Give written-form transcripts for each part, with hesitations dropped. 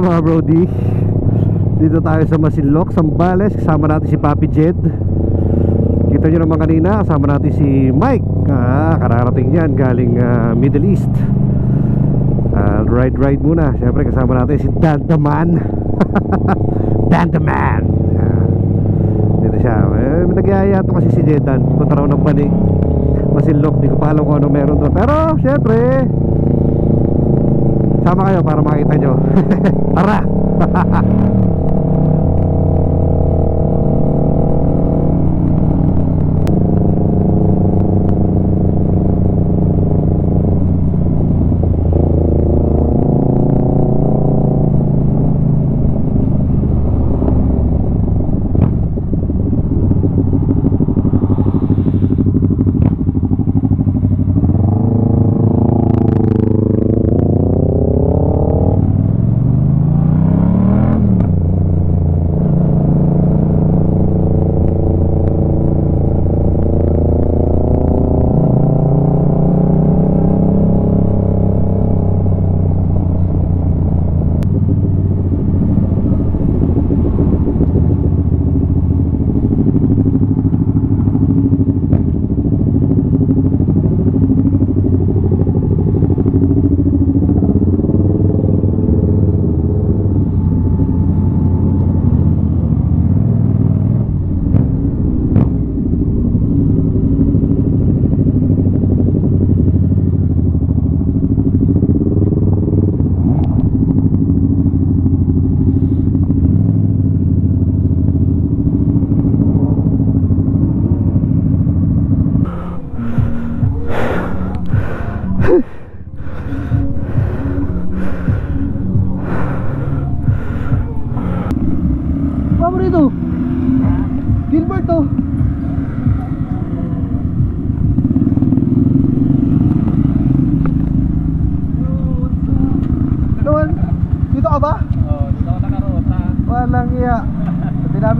mga brody, dito tayo sa Masinloc, Zambales. Kasama natin si Papi Jed. Kita nyo naman kanina, kasama natin si Mike. Kararating yan, galing Middle East. Ride muna. Siyempre kasama natin si Dan the Man. Dan the Man. Dito siya. May nagyaya to kasi si Jedan. Punta raw ng Bani Masinloc, di ko pa alam kung ano meron doon. Pero siyempre sama kayo para makita nyo. Tara.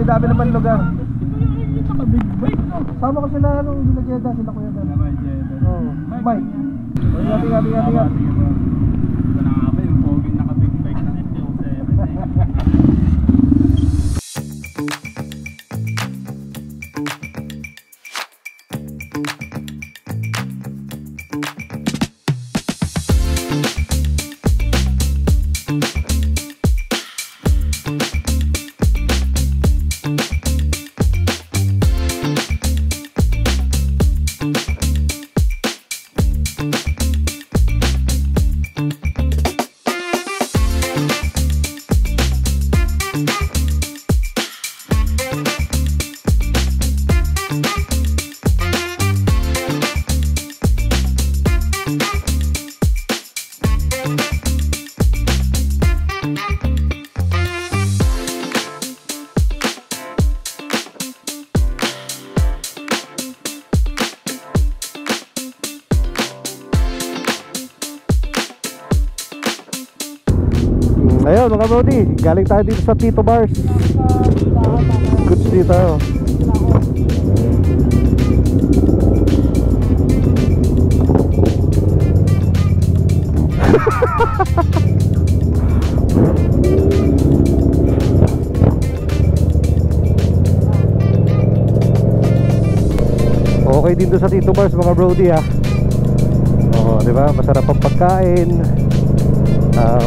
Dami naman lugar. Sama ko sila nung ginageda sila kuya doon. Oo. Bye. Ingat. Wala nga yung poging naka-big bike na ito. Ayun mga brody, galing tayo dito sa Tito Bars. Goods dito. Okay din doon sa Tito Bars mga brody ha. Oo, di ba? Masarap ang pagkain.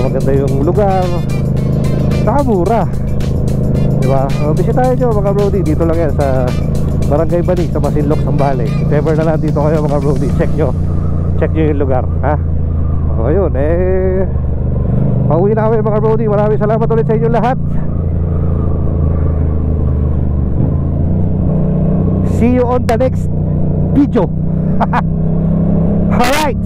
Maganda yung lugar, saka mura, diba? Bisitahin nyo mga brody, dito lang yan sa Barangay Bani, sa Masinloc, Zambales. If ever na lang dito kayo mga brody, check nyo yung lugar, ha? O yun, pauwi na kami mga brody. Maraming salamat ulit sa inyo lahat. See you on the next video. Alright.